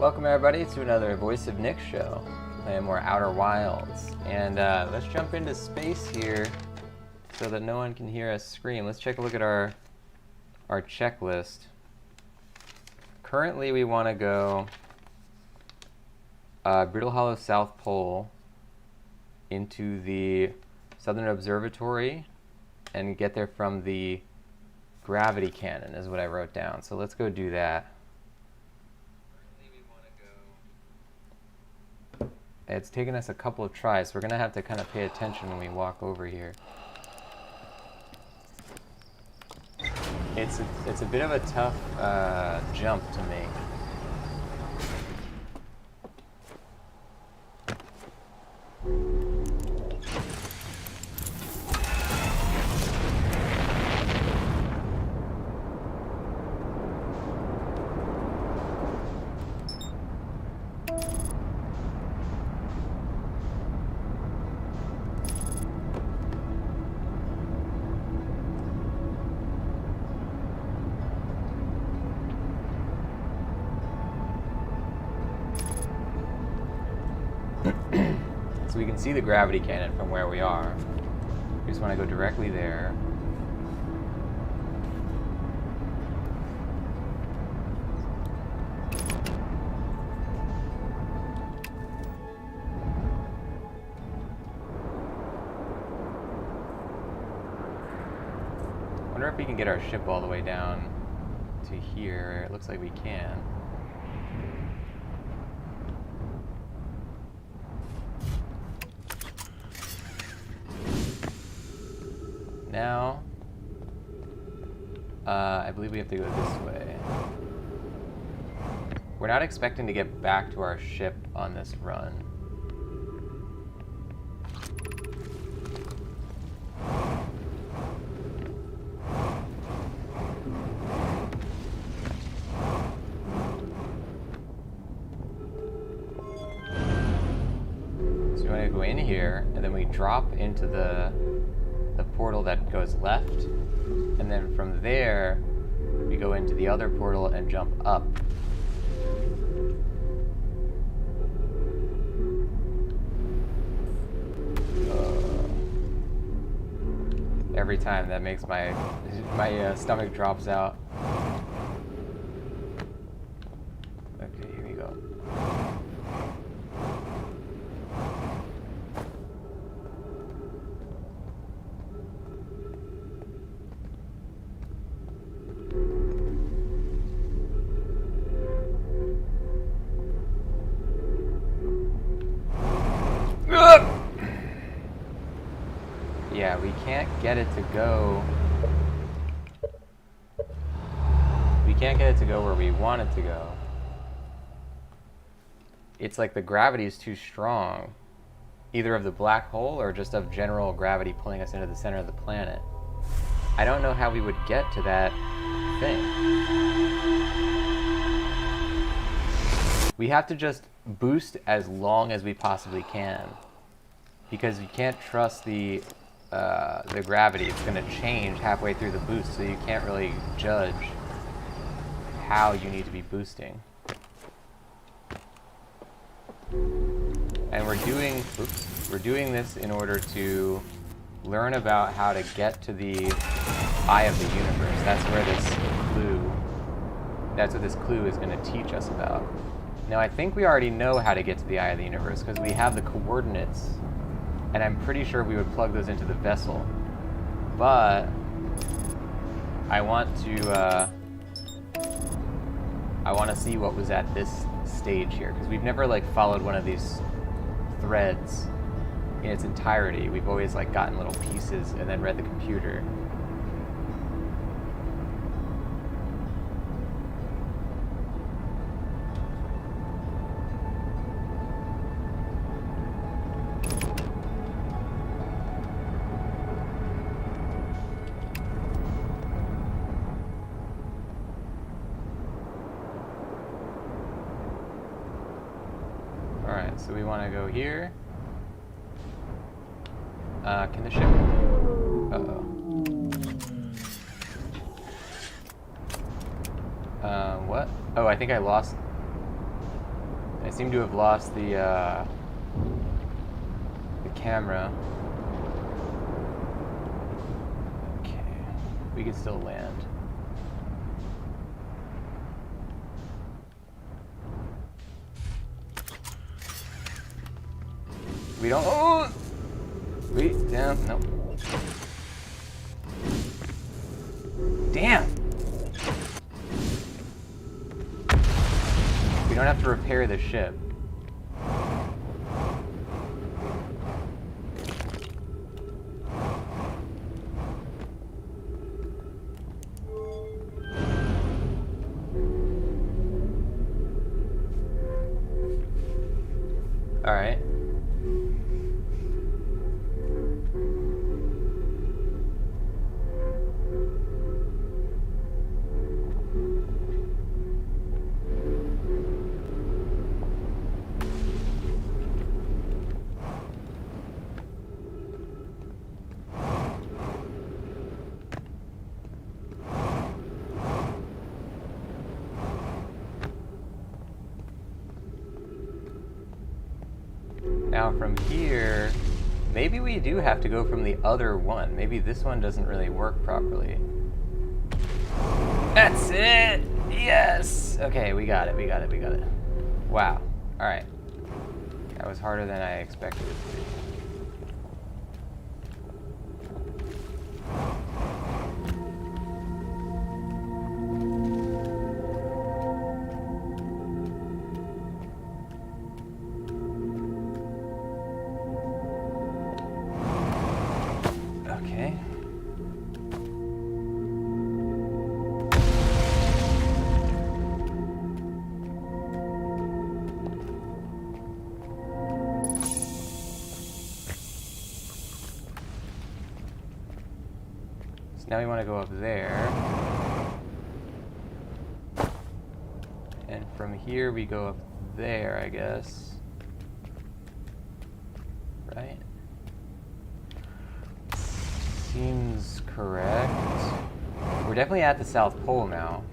Welcome everybody to another Voice of Nick show, playing more Outer Wilds. And let's jump into space here so that no one can hear us scream. Let's take a look at our checklist. Currently we want to go Brittle Hollow South Pole into the Southern Observatory and get there from the gravity cannon is what I wrote down. So let's go do that. It's taken us a couple of tries, so we're going to have to kind of pay attention when we walk over here. It's a bit of a tough jump to make. So we can see the gravity cannon from where we are. We just want to go directly there. I wonder if we can get our ship all the way down to here. It looks like we can. Now, I believe we have to go this way. We're not expecting to get back to our ship on this run. So we want to go in here, and then we drop into the portal that goes left, and then from there we go into the other portal and jump up. Every time that makes my stomach drops out. Okay, here we go. Yeah, we can't get it to go. We can't get it to go where we want it to go. It's like the gravity is too strong, either of the black hole or just of general gravity pulling us into the center of the planet. I don't know how we would get to that thing. We have to just boost as long as we possibly can, because you can't trust the gravity. It's going to change halfway through the boost, so you can't really judge how you need to be boosting. And we're doing this in order to learn about how to get to the eye of the universe. That's what this clue is going to teach us about. Now, I think we already know how to get to the eye of the universe because we have the coordinates, and I'm pretty sure we would plug those into the vessel. But I want to see what was at this stage here, because we've never like followed one of these threads in its entirety. We've always like gotten little pieces and then read the computer. Alright, so we want to go here. Can the ship... Uh-oh. What? Oh, I think I lost... I seem to have lost the camera. Okay, we can still land. We don't. Oh! Wait, down. Nope. Damn! We don't have to repair the ship. All right. Now from here, maybe we do have to go from the other one. Maybe this one doesn't really work properly. That's it! Yes! Okay, we got it, we got it, we got it. Wow. Alright. That was harder than I expected it to be. Okay. So now we want to go up there. And from here we go up there, I guess. Right? Seems correct. We're definitely at the South Pole now.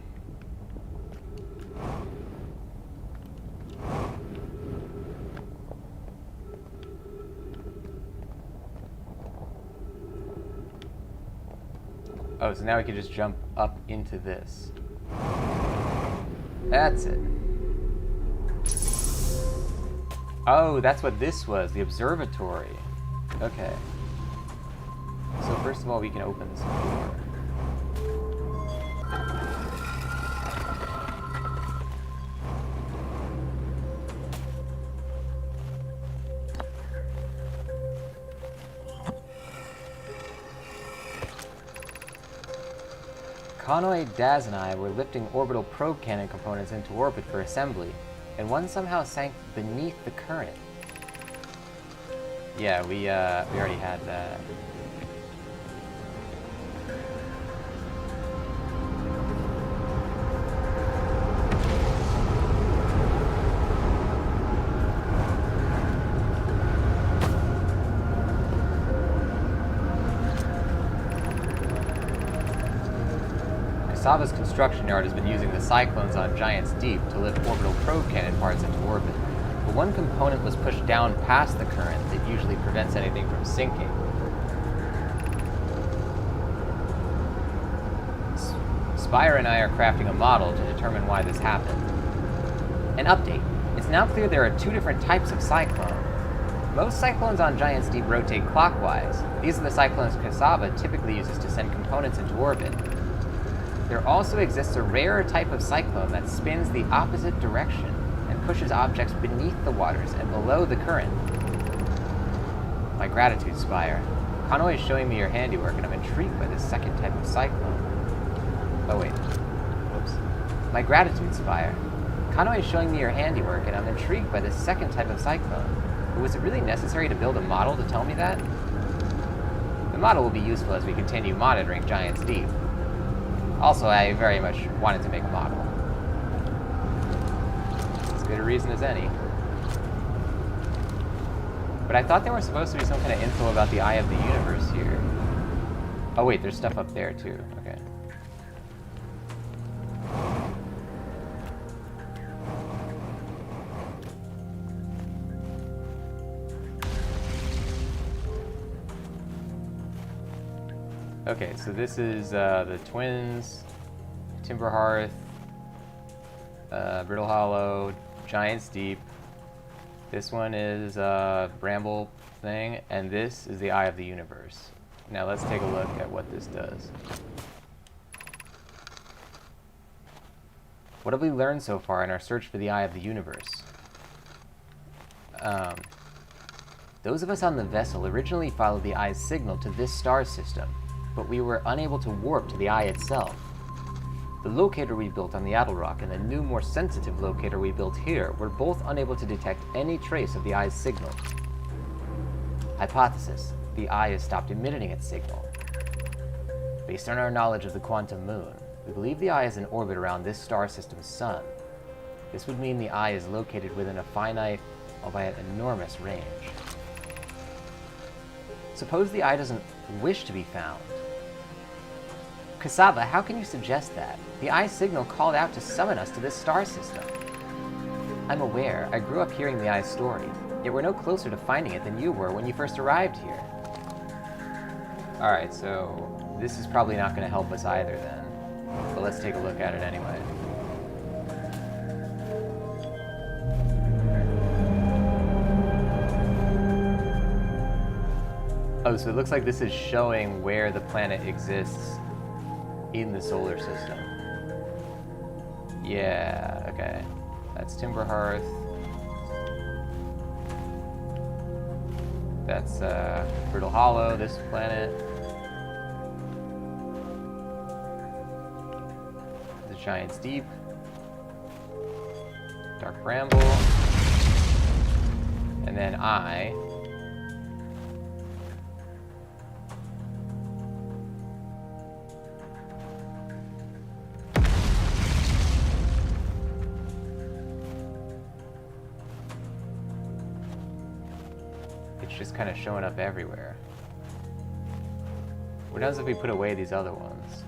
Oh, so now we can just jump up into this. That's it. Oh, that's what this was, the observatory. Okay. So first of all, we can open this door. Conway, Daz, and I were lifting orbital probe cannon components into orbit for assembly, and one somehow sank beneath the current. Yeah, we already had that. Cassava's construction yard has been using the cyclones on Giant's Deep to lift orbital probe cannon parts into orbit, but one component was pushed down past the current that usually prevents anything from sinking. Spire and I are crafting a model to determine why this happened. An update. It's now clear there are two different types of cyclone. Most cyclones on Giant's Deep rotate clockwise. These are the cyclones Cassava typically uses to send components into orbit. There also exists a rarer type of cyclone that spins the opposite direction and pushes objects beneath the waters and below the current. My gratitude, Spire. Conway is showing me your handiwork, and I'm intrigued by this second type of cyclone. Oh wait. Whoops. My gratitude, Spire. Conway is showing me your handiwork, and I'm intrigued by this second type of cyclone. But was it really necessary to build a model to tell me that? The model will be useful as we continue monitoring Giant's Deep. Also, I very much wanted to make a model. As good a reason as any. But I thought there was supposed to be some kind of info about the Eye of the Universe here. Oh wait, there's stuff up there too. Okay. Okay, so this is the Twins, Timber Hearth, Brittle Hollow, Giant's Deep. This one is Bramble thing, and this is the Eye of the Universe. Now let's take a look at what this does. What have we learned so far in our search for the Eye of the Universe? Those of us on the vessel originally followed the Eye's signal to this star system, but we were unable to warp to the Eye itself. The locator we built on the Attlerock and the new, more sensitive locator we built here were both unable to detect any trace of the Eye's signal. Hypothesis: the Eye has stopped emitting its signal. Based on our knowledge of the quantum moon, we believe the Eye is in orbit around this star system's sun. This would mean the Eye is located within a finite, albeit enormous, range. Suppose the Eye doesn't wish to be found. Kasaba, how can you suggest that? The Eye's signal called out to summon us to this star system. I'm aware. I grew up hearing the Eye's story, yet we're no closer to finding it than you were when you first arrived here. Alright, so this is probably not going to help us either then. But let's take a look at it anyway. Oh, so it looks like this is showing where the planet exists in the solar system. Yeah, okay. That's Timber Hearth. That's Brittle Hollow, this planet. The Giant's Deep. Dark Bramble. And then I. It's just kind of showing up everywhere. What happens if we put away these other ones?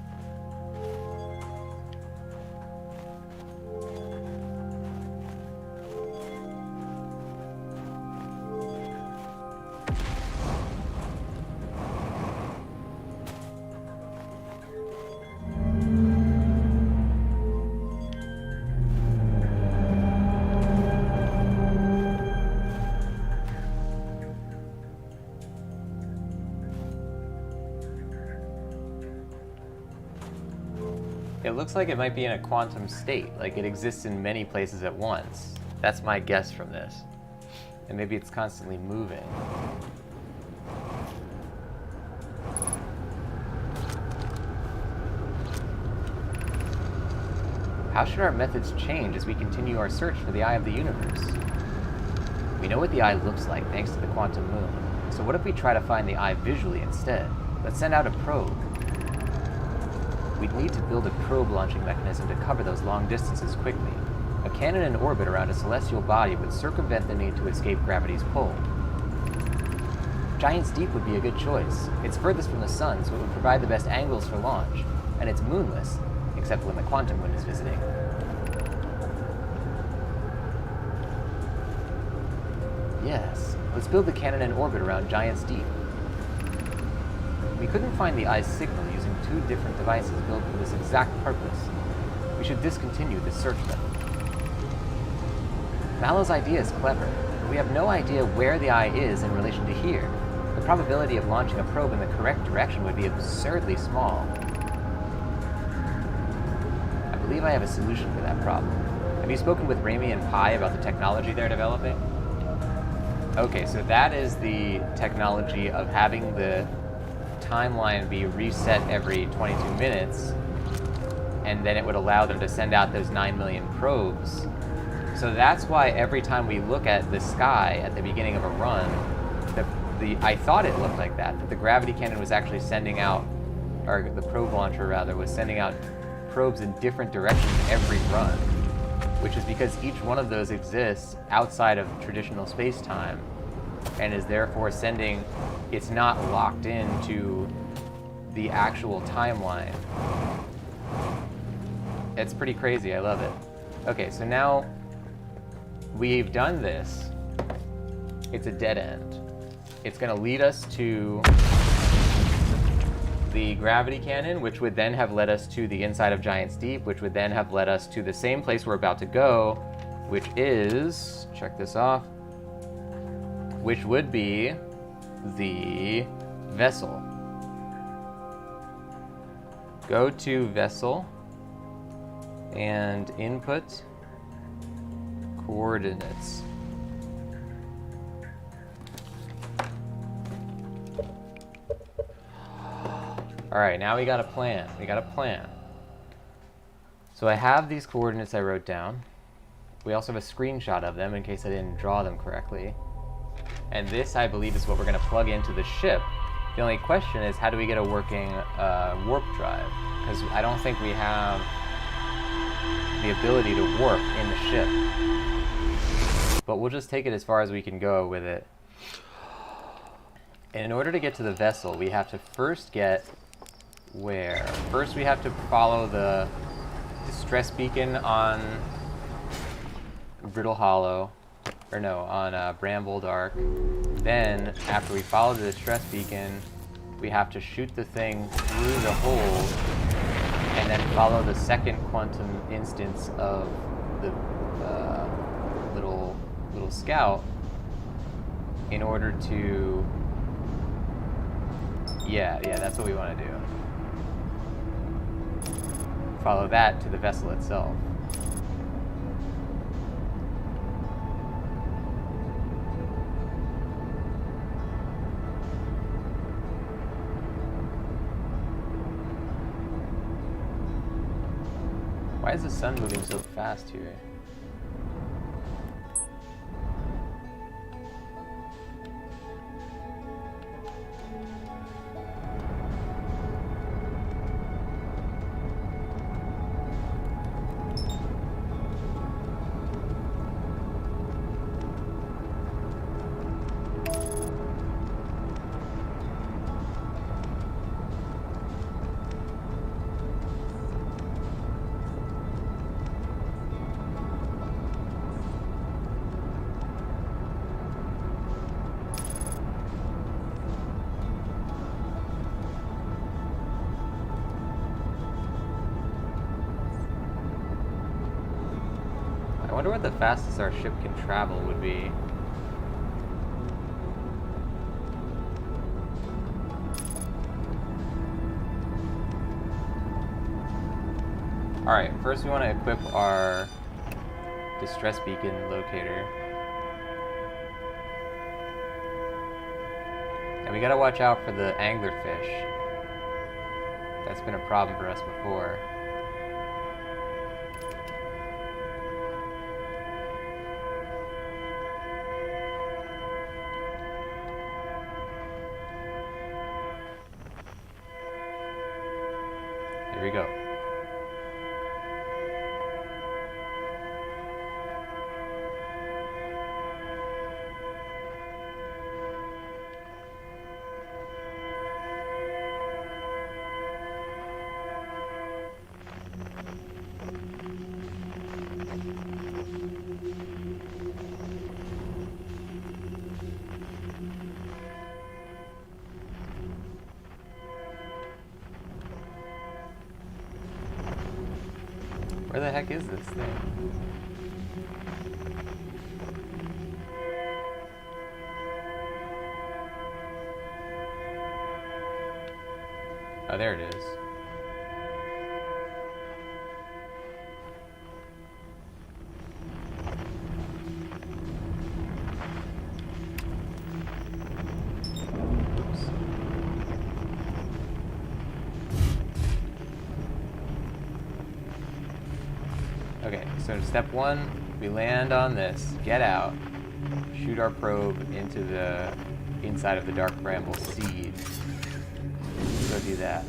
It looks like it might be in a quantum state, like it exists in many places at once. That's my guess from this. And maybe it's constantly moving. How should our methods change as we continue our search for the Eye of the Universe? We know what the Eye looks like thanks to the quantum moon. So what if we try to find the Eye visually instead? Let's send out a probe. We'd need to build a probe launching mechanism to cover those long distances quickly. A cannon in orbit around a celestial body would circumvent the need to escape gravity's pull. Giant's Deep would be a good choice. It's furthest from the sun, so it would provide the best angles for launch. And it's moonless, except when the quantum moon is visiting. Yes, let's build the cannon in orbit around Giant's Deep. We couldn't find the Eye's signal using two different devices built for this exact purpose. We should discontinue this search method. Mallow's idea is clever, but we have no idea where the Eye is in relation to here. The probability of launching a probe in the correct direction would be absurdly small. I believe I have a solution for that problem. Have you spoken with Raimi and Pi about the technology they're developing? Okay, so that is the technology of having the timeline be reset every 22 minutes, and then it would allow them to send out those 9 million probes. So that's why every time we look at the sky at the beginning of a run, I thought it looked like that the gravity cannon was actually sending out, or the probe launcher rather, was sending out probes in different directions every run, which is because each one of those exists outside of traditional space-time, and is therefore sending, it's not locked into the actual timeline. It's pretty crazy, I love it. Okay, so now we've done this. It's a dead end. It's gonna lead us to the gravity cannon, which would then have led us to the inside of Giant's Deep, which would then have led us to the same place we're about to go, which is, check this off, which would be the vessel. Go to vessel and input coordinates. All right, now we got a plan. So I have these coordinates I wrote down. We also have a screenshot of them in case I didn't draw them correctly. And this, I believe, is what we're gonna plug into the ship. The only question is, how do we get a working warp drive? Because I don't think we have the ability to warp in the ship. But we'll just take it as far as we can go with it. And in order to get to the vessel, we have to first get where? First we have to follow the distress beacon on Brittle Hollow, or no, on Bramble Dark. Then, after we follow the distress beacon, we have to shoot the thing through the hole, and then follow the second quantum instance of the little scout in order to... Yeah, that's what we want to do. Follow that to the vessel itself. Why is the sun moving so fast here? I wonder what the fastest our ship can travel would be. Alright, first we want to equip our distress beacon locator. And we gotta watch out for the anglerfish. That's been a problem for us before. Here we go. Where the heck is this thing? Oh, there it is. Okay, so step one, we land on this, get out, shoot our probe into the inside of the Dark Bramble seed. Let's go do that.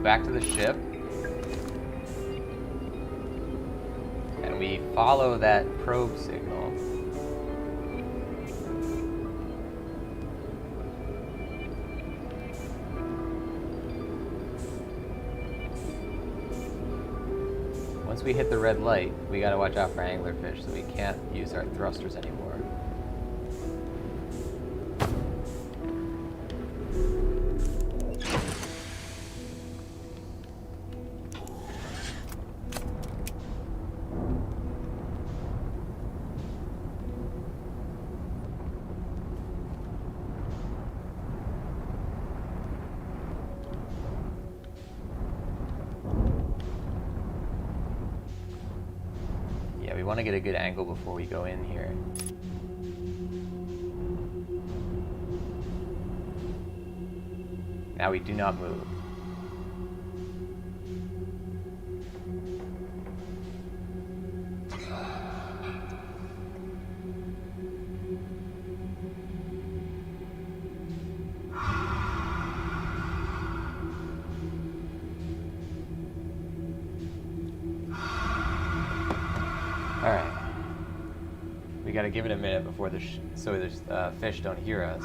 back to the ship. And we follow that probe signal. Once we hit the red light, we gotta watch out for anglerfish, so we can't use our thrusters anymore. Yeah, we want to get a good angle before we go in here. Now we do not move. Alright. We gotta give it a minute before the so the fish don't hear us.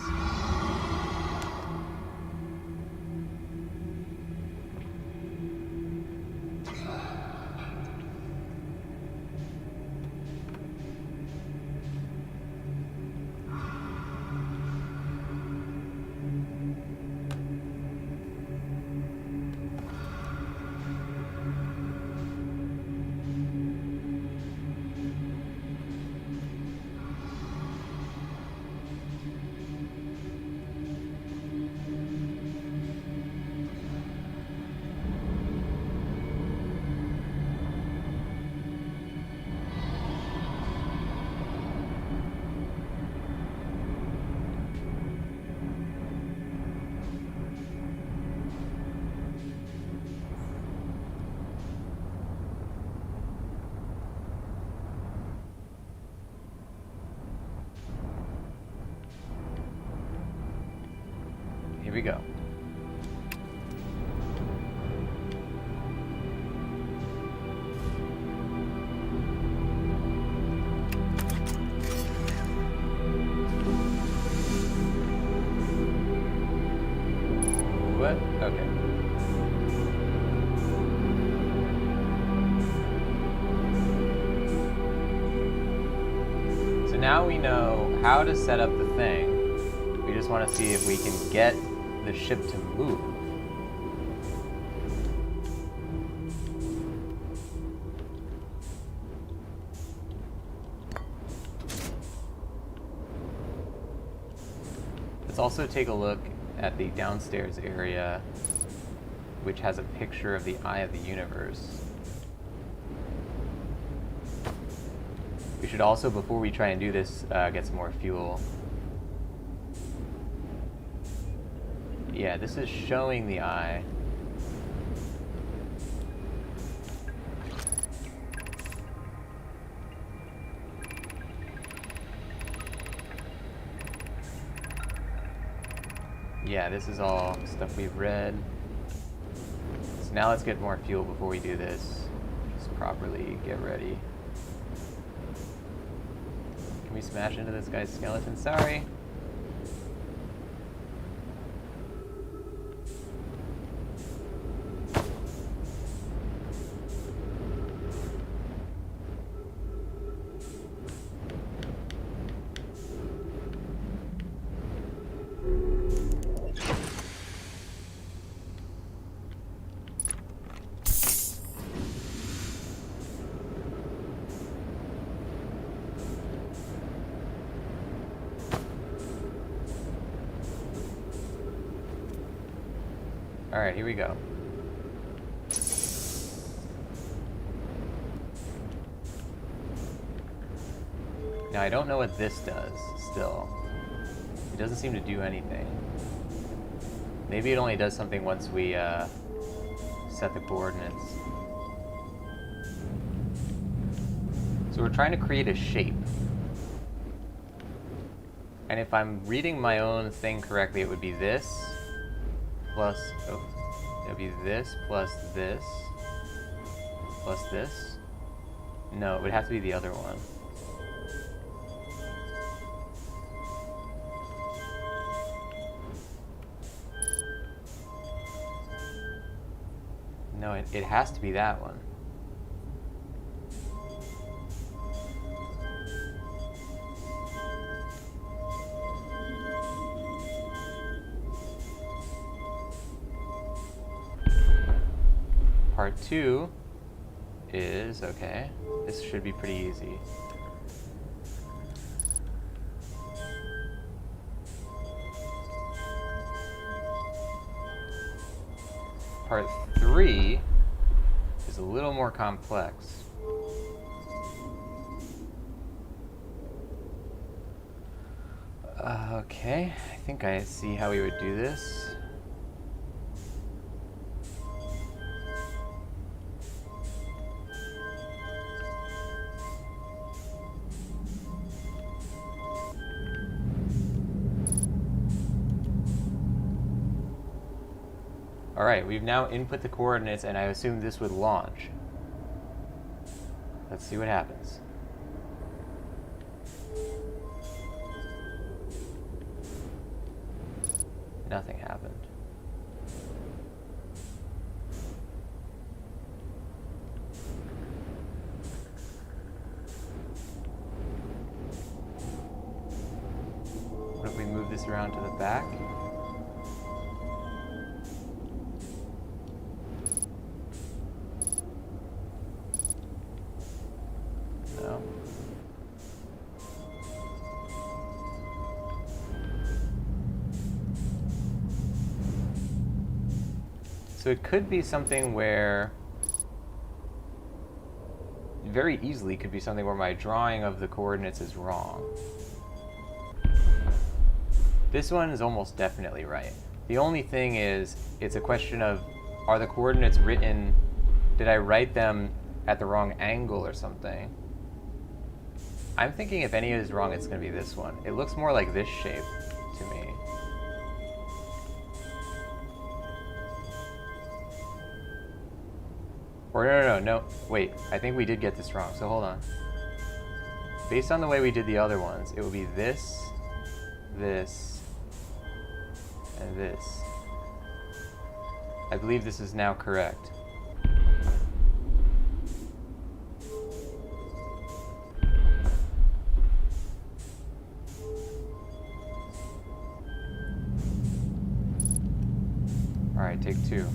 Here we go. What? Okay. So now we know how to set up the thing. We just want to see if we can get the ship to move. Let's also take a look at the downstairs area, which has a picture of the Eye of the Universe. We should also, before we try and do this, get some more fuel. Yeah, this is showing the eye. Yeah, this is all stuff we've read. So now let's get more fuel before we do this. Just properly get ready. Can we smash into this guy's skeleton? Sorry. Alright, here we go. Now I don't know what this does, still. It doesn't seem to do anything. Maybe it only does something once we set the coordinates. So we're trying to create a shape. And if I'm reading my own thing correctly, it would be this. Plus, oh, It'll be this plus this plus this. No, it would have to be the other one. No, it has to be that one. Part 2 is, okay, this should be pretty easy. Part 3 is a little more complex. Okay, I think I see how we would do this. Alright, we've now input the coordinates, and I assume this would launch. Let's see what happens. Nothing happened. What if we move this around to the back? No. So it could be something where, very easily could be something where my drawing of the coordinates is wrong. This one is almost definitely right. The only thing is, it's a question of, are the coordinates written, did I write them at the wrong angle or something? I'm thinking if any is wrong, it's going to be this one. It looks more like this shape to me. Or no, wait, I think we did get this wrong, so hold on. Based on the way we did the other ones, it would be this, this, and this. I believe this is now correct. Alright, take 2.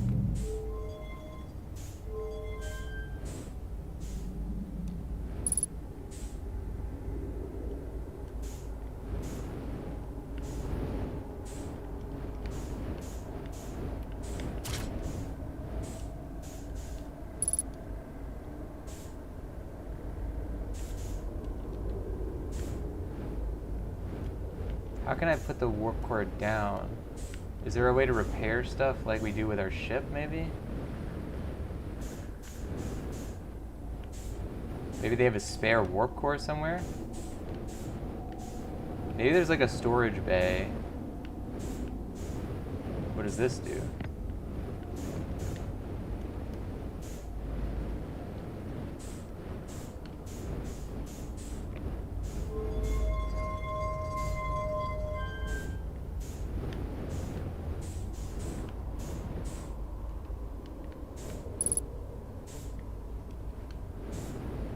How can I put the warp core down? Is there a way to repair stuff like we do with our ship, maybe? Maybe they have a spare warp core somewhere? Maybe there's like a storage bay. What does this do?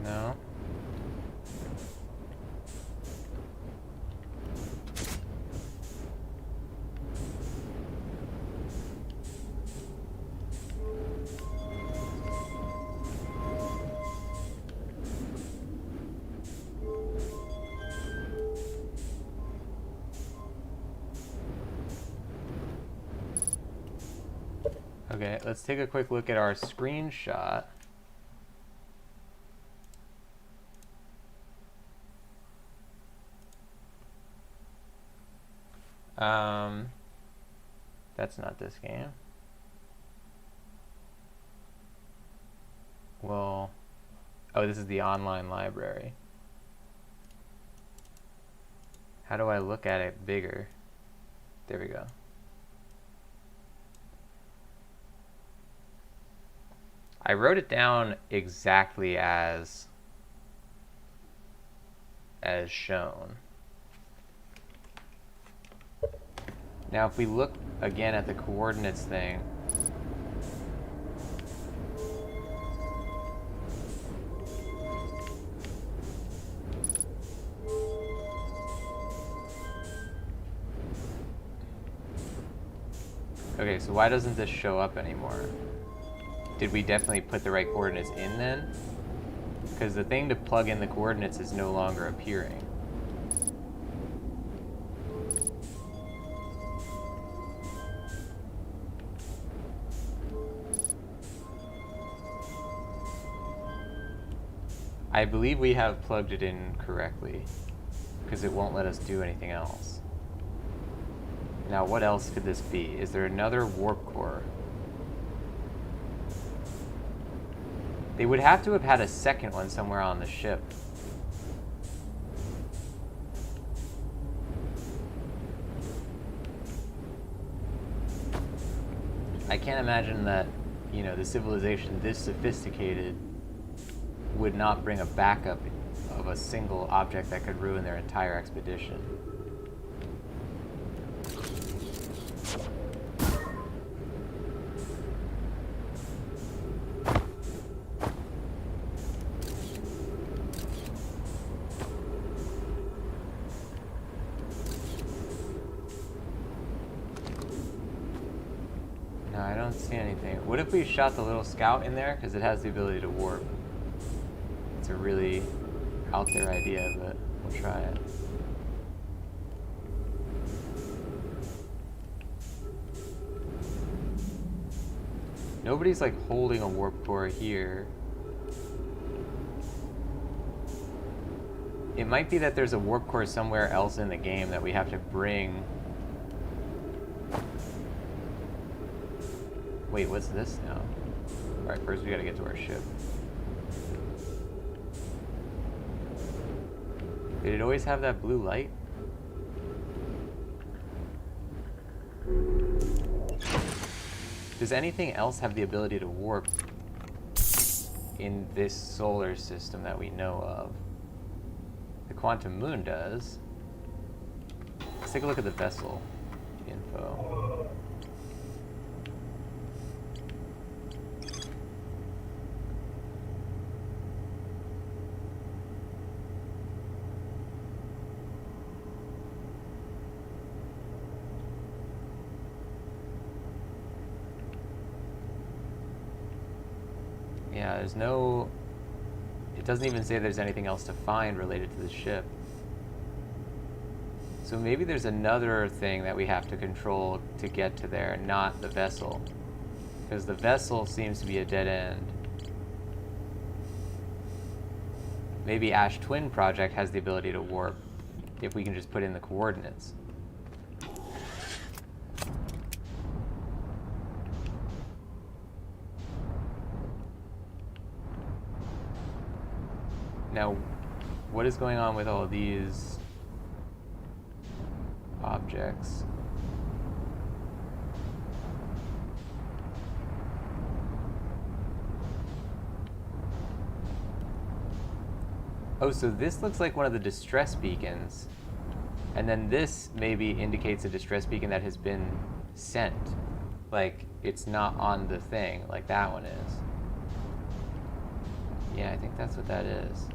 No. Okay, let's take a quick look at our screenshot. That's not this game. Well, oh, this is the online library. How do I look at it bigger? There we go. I wrote it down exactly as shown. Now if we look again at the coordinates thing, okay, so why doesn't this show up anymore? Did we definitely put the right coordinates in then? Because the thing to plug in the coordinates is no longer appearing. I believe we have plugged it in correctly, because it won't let us do anything else. Now, what else could this be? Is there another warp core? They would have to have had a second one somewhere on the ship. I can't imagine that, you know, the civilization this sophisticated would not bring a backup of a single object that could ruin their entire expedition. No, I don't see anything. What if we shot the little scout in there? Because it has the ability to warp. It's a really out there idea, but we'll try it. Nobody's like holding a warp core here. It might be that there's a warp core somewhere else in the game that we have to bring. Wait, what's this now? Alright, first we gotta get to our ship. Did it always have that blue light? Does anything else have the ability to warp in this solar system that we know of? The Quantum Moon does. Let's take a look at the vessel info. Yeah, there's no... It doesn't even say there's anything else to find related to the ship. So maybe there's another thing that we have to control to get to there, not the vessel. Because the vessel seems to be a dead end. Maybe Ash Twin Project has the ability to warp if we can just put in the coordinates. Now, what is going on with all these objects? Oh, so this looks like one of the distress beacons. And then this maybe indicates a distress beacon that has been sent. Like, it's not on the thing, like that one is. Yeah, I think that's what that is.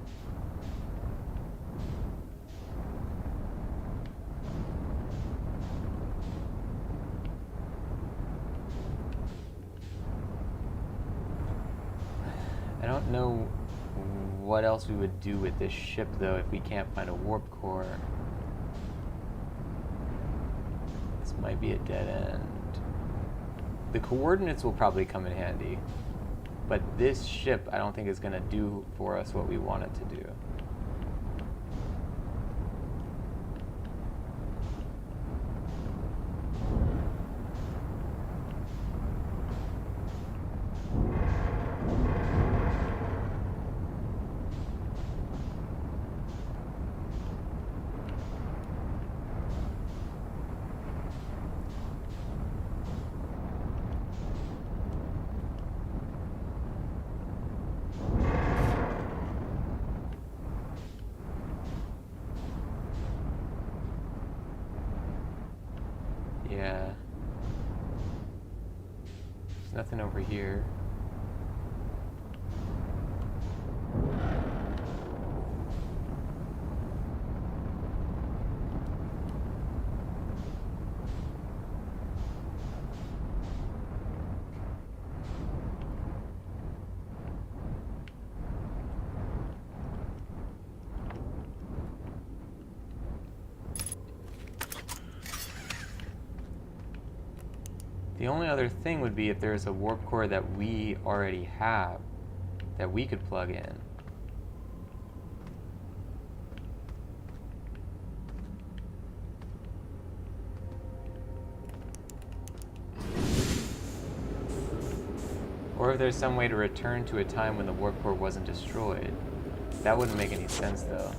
I don't know what else we would do with this ship, though, if we can't find a warp core. This might be a dead end. The coordinates will probably come in handy, but this ship, I don't think is going to do for us what we want it to do. Nothing over here. The only other thing would be if there's a warp core that we already have that we could plug in. Or if there's some way to return to a time when the warp core wasn't destroyed. That wouldn't make any sense though.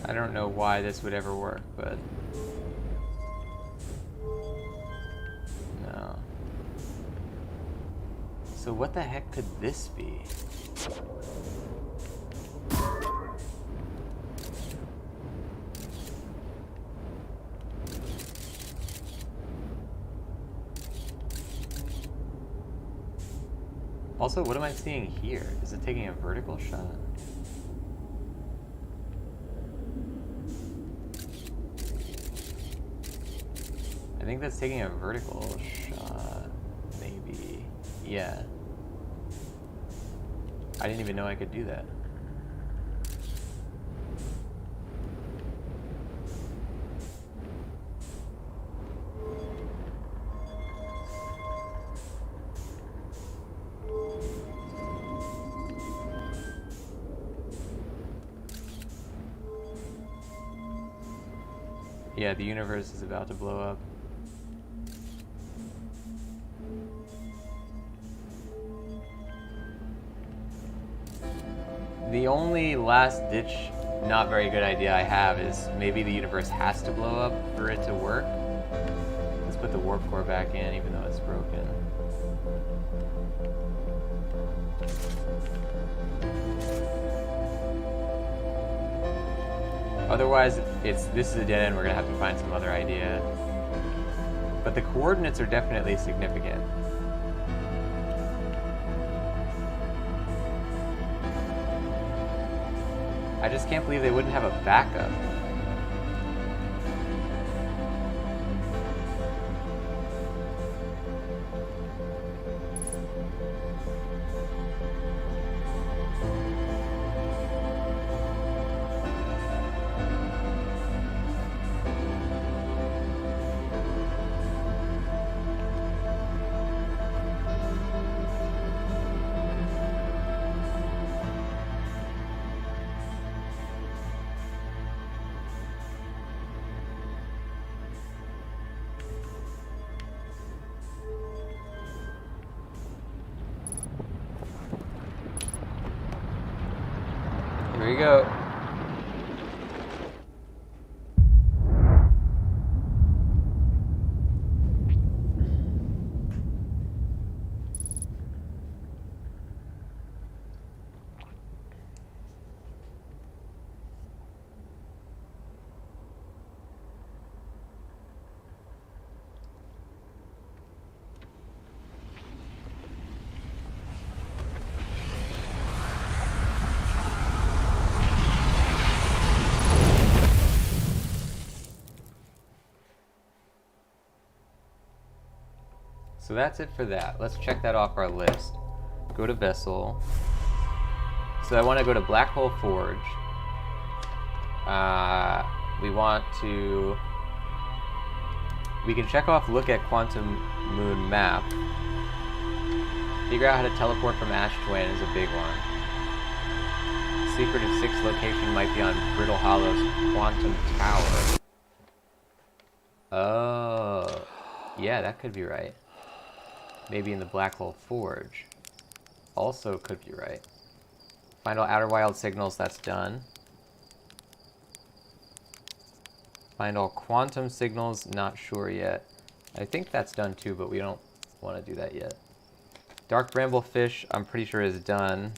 I don't know why this would ever work, but no. So what the heck could this be? Also, what am I seeing here? Is it taking a vertical shot? I think that's taking a vertical shot, maybe. Yeah. I didn't even know I could do that. Yeah, the universe is about to blow up. The only last ditch, not very good idea I have is maybe the universe has to blow up for it to work. Let's put the warp core back in, even though it's broken. Otherwise, this is a dead end. We're gonna have to find some other idea. But the coordinates are definitely significant. I just can't believe they wouldn't have a backup. Here we go. So that's it for that. Let's check that off our list. Go to Vessel. So I want to go to Black Hole Forge. We can check off Look at Quantum Moon Map. Figure out how to teleport from Ash Twin is a big one. Secret of 6 location might be on Brittle Hollow's Quantum Tower. Oh, yeah, that could be right. maybe in the Black Hole Forge. Also could be right. Find all Outer Wild signals, that's done. Find all quantum signals, not sure yet. I think that's done too, but we don't want to do that yet. Dark Bramblefish, I'm pretty sure is done.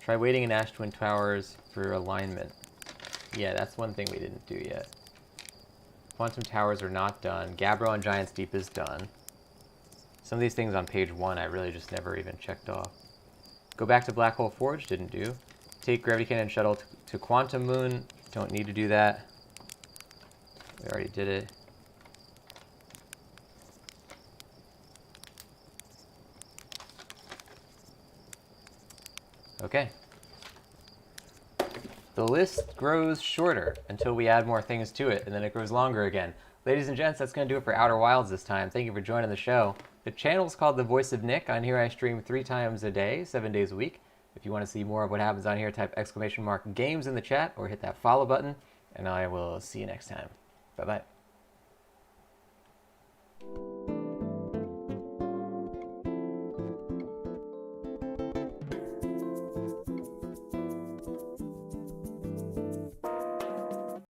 Try waiting in Ash Twin Towers for alignment. Yeah, that's one thing we didn't do yet. Quantum Towers are not done. Gabbro and Giant's Deep is done. Some of these things on page 1 I really just never even checked off. Go back to Black Hole Forge, didn't do. Take Gravity Cannon Shuttle to Quantum Moon, don't need to do that. We already did it. Okay. The list grows shorter until we add more things to it, and then it grows longer again. Ladies and gents, that's going to do it for Outer Wilds this time. Thank you for joining the show. The channel is called The Voice of Nick. On here I stream 3 times a day, 7 days a week. If you want to see more of what happens on here, type !games in the chat or hit that follow button, and I will see you next time. Bye-bye.